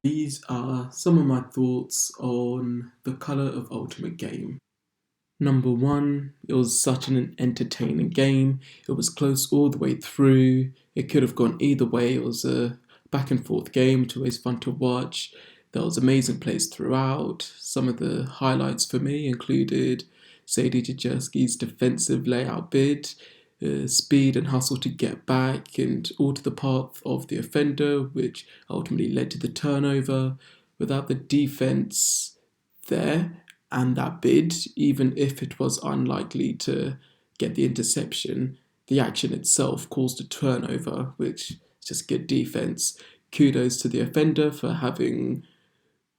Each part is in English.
These are some of my thoughts on the colour of Ultimate Game. Number one, it was such an entertaining game. It was close all the way through. It could have gone either way. It was a back and forth game. It's always fun to watch. There was amazing plays throughout. Some of the highlights for me included Sadie Jajerski's defensive layout bid, speed and hustle to get back, and all to the path of the offender, which ultimately led to the turnover. Without the defense there and that bid, even if it was unlikely to get the interception, the action itself caused a turnover, which is just good defense. Kudos to the offender for having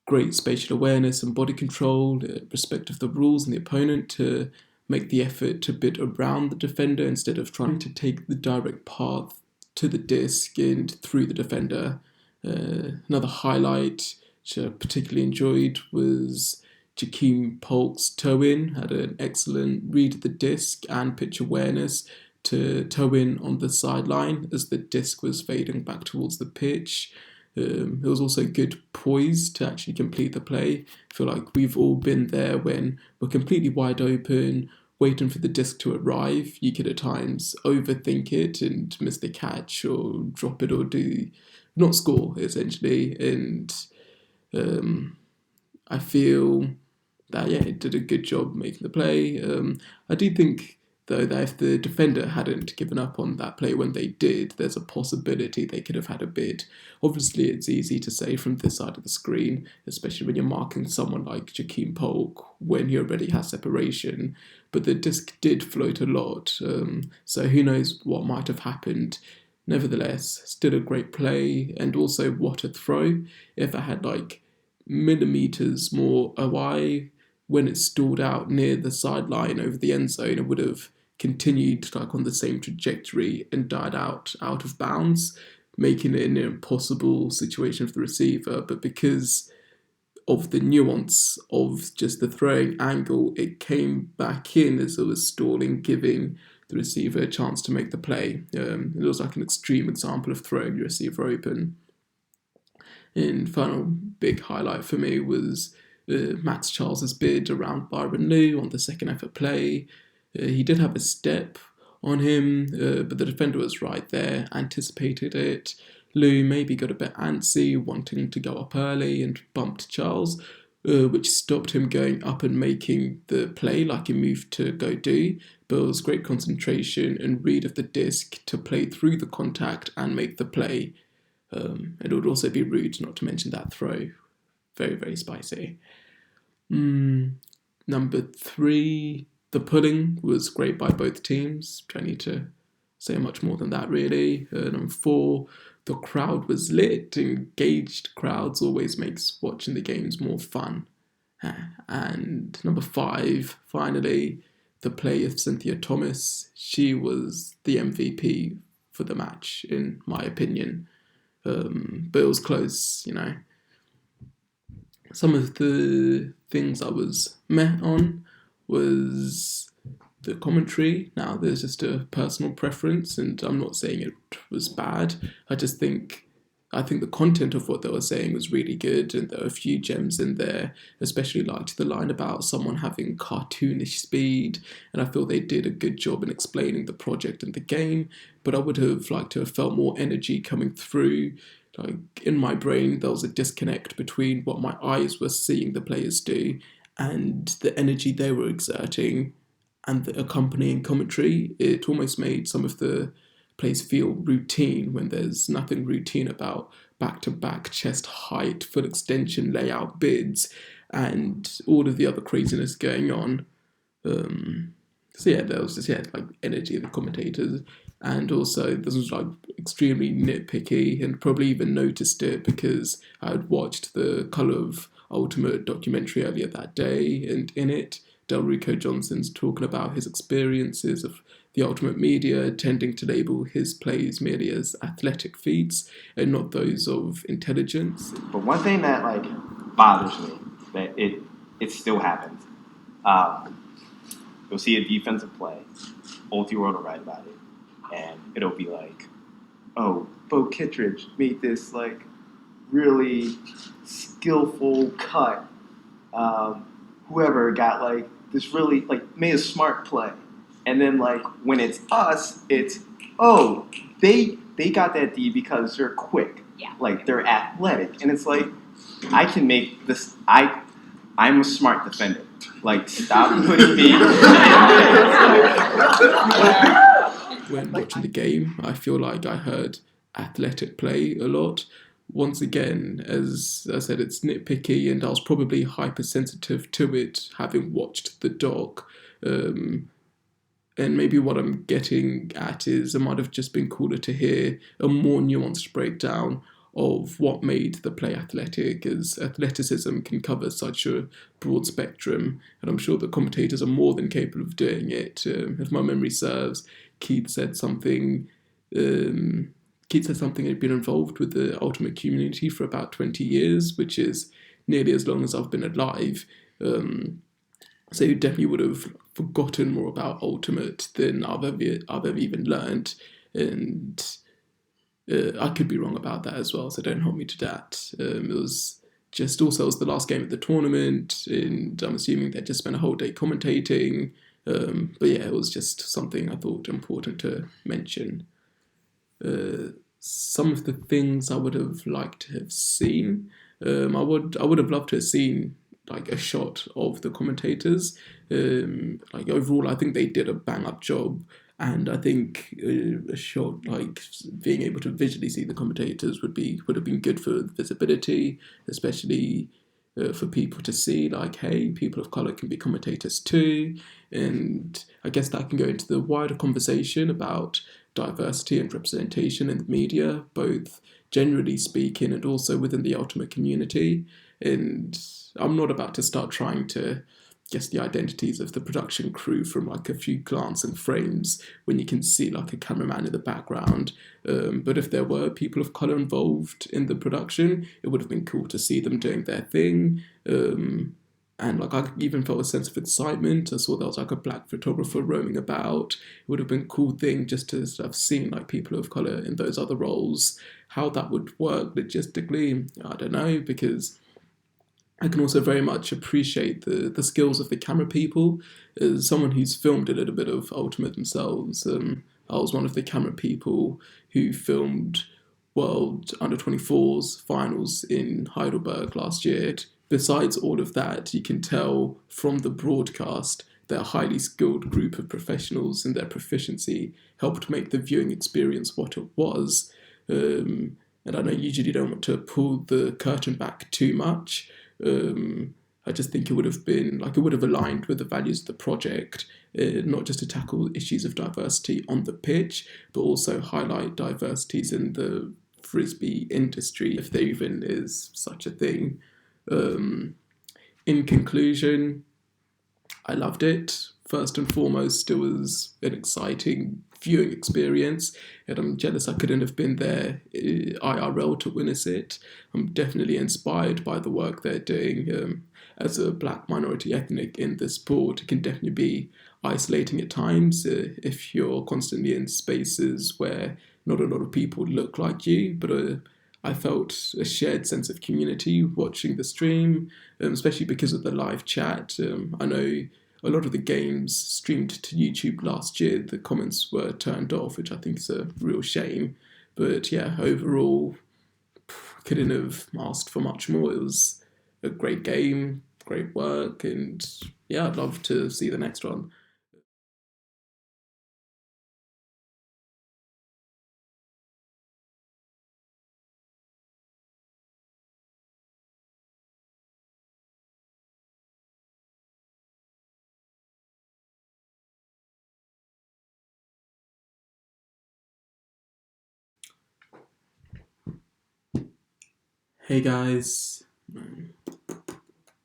great spatial awareness and body control, respect of the rules and the opponent to make the effort to bid around the defender instead of trying to take the direct path to the disc and through the defender. Another highlight which I particularly enjoyed was Jakeem Polk's toe-in, had an excellent read of the disc and pitch awareness to toe in on the sideline as the disc was fading back towards the pitch. It was also good poise to actually complete the play. I feel like we've all been there when we're completely wide open, waiting for the disc to arrive. You could at times overthink it and miss the catch or drop it or do not score, essentially. And I feel that, yeah, it did a good job making the play. I do think, though, that if the defender hadn't given up on that play when they did, there's a possibility they could have had a bid. Obviously, it's easy to say from this side of the screen, especially when you're marking someone like Jakeem Polk when he already has separation, but the disc did float a lot, so who knows what might have happened. Nevertheless, still a great play, and also what a throw. If I had like millimeters more away when it stalled out near the sideline over the end zone, it would have continued like on the same trajectory and died out of bounds, making it an impossible situation for the receiver. But because of the nuance of just the throwing angle, it came back in as it was stalling, giving the receiver a chance to make the play. It was like an extreme example of throwing your receiver open. And final big highlight for me was Max Charles's bid around Byron Lou on the second effort play. He did have a step on him, but the defender was right there, anticipated it. Lou maybe got a bit antsy, wanting to go up early, and bumped Charles, which stopped him going up and making the play like he moved to go do. But it was great concentration and read of the disc to play through the contact and make the play. It would also be rude not to mention that throw. Very, very spicy. Number three, the pudding was great by both teams. Don't need to say much more than that, really. Number four, the crowd was lit. Engaged crowds always makes watching the games more fun. And number five, finally, the play of Cynthia Thomas. She was the MVP for the match, in my opinion. But it was close, you know. Some of the things I was meh on was the commentary. Now, there's just a personal preference, and I'm not saying it was bad. I think the content of what they were saying was really good, and there were a few gems in there. Especially liked the line about someone having cartoonish speed, and I feel they did a good job in explaining the project and the game. But I would have liked to have felt more energy coming through. Like in my brain, there was a disconnect between what my eyes were seeing the players do and the energy they were exerting and the accompanying commentary. It almost made some of the plays feel routine when there's nothing routine about back-to-back chest height, full extension layout bids, and all of the other craziness going on. So yeah, there was just like energy of the commentators, and also this was like extremely nitpicky, and probably even noticed it because I had watched the Colour of Ultimate documentary earlier that day, and in it, Delrico Johnson's talking about his experiences of the Ultimate media tending to label his plays merely as athletic feats and not those of intelligence. But one thing that like bothers me that it still happens. Um, you'll see a defensive play, Multi-World will write about it, and it'll be like, "Oh, Bo Kittredge made this like really skillful cut. Whoever got like this really like made a smart play, and then like when it's us, it's oh they got that D because they're quick, like they're athletic, and it's like I can make this. I'm a smart defender. Like stop putting me. When watching the game, I feel like I heard athletic play a lot. Once again, as I said, it's nitpicky, and I was probably hypersensitive to it having watched the doc. Um, and maybe what I'm getting at is it might have just been cooler to hear a more nuanced breakdown of what made the play athletic, as athleticism can cover such a broad spectrum, and I'm sure the commentators are more than capable of doing it. If my memory serves, Keith said something. Um, Keith said something had been involved with the Ultimate community for about 20 years, which is nearly as long as I've been alive. So you definitely would have forgotten more about Ultimate than I've ever even learned, and I could be wrong about that as well. So don't hold me to that. It was just also it was the last game of the tournament, and I'm assuming they just spent a whole day commentating. But yeah, it was just something I thought important to mention. Some of the things I would have liked to have seen. I would have loved to have seen like a shot of the commentators. Like overall, I think they did a bang up job, and I think a shot like being able to visually see the commentators would have been good for visibility, especially. For people to see, like, hey, people of color can be commentators too, and I guess that can go into the wider conversation about diversity and representation in the media, both generally speaking and also within the Ultimate community. And I'm not about to start trying to guess the identities of the production crew from like a few glancing frames when you can see like a cameraman in the background. But if there were people of colour involved in the production, it would have been cool to see them doing their thing. And like I even felt a sense of excitement. I saw there was like a black photographer roaming about. It would have been a cool thing just to have seen like people of color in those other roles. How that would work logistically, I don't know, because I can also very much appreciate the skills of the camera people. As someone who's filmed a little bit of Ultimate themselves, I was one of the camera people who filmed World Under 24's finals in Heidelberg last year. Besides all of that, you can tell from the broadcast they're a highly skilled group of professionals, and their proficiency helped make the viewing experience what it was. And I know you usually don't want to pull the curtain back too much. I just think it would have been like it would have aligned with the values of the project, not just to tackle issues of diversity on the pitch, but also highlight diversities in the frisbee industry, if there even is such a thing. Um, in conclusion, I loved it. First and foremost, it was an exciting viewing experience, and I'm jealous I couldn't have been there IRL to witness it. I'm definitely inspired by the work they're doing. As a black minority ethnic in this sport, it can definitely be isolating at times if you're constantly in spaces where not a lot of people look like you, but I felt a shared sense of community watching the stream, especially because of the live chat. I know a lot of the games streamed to YouTube last year, the comments were turned off, which I think is a real shame. But yeah, overall, couldn't have asked for much more. It was a great game, great work, and yeah, I'd love to see the next one. Hey guys,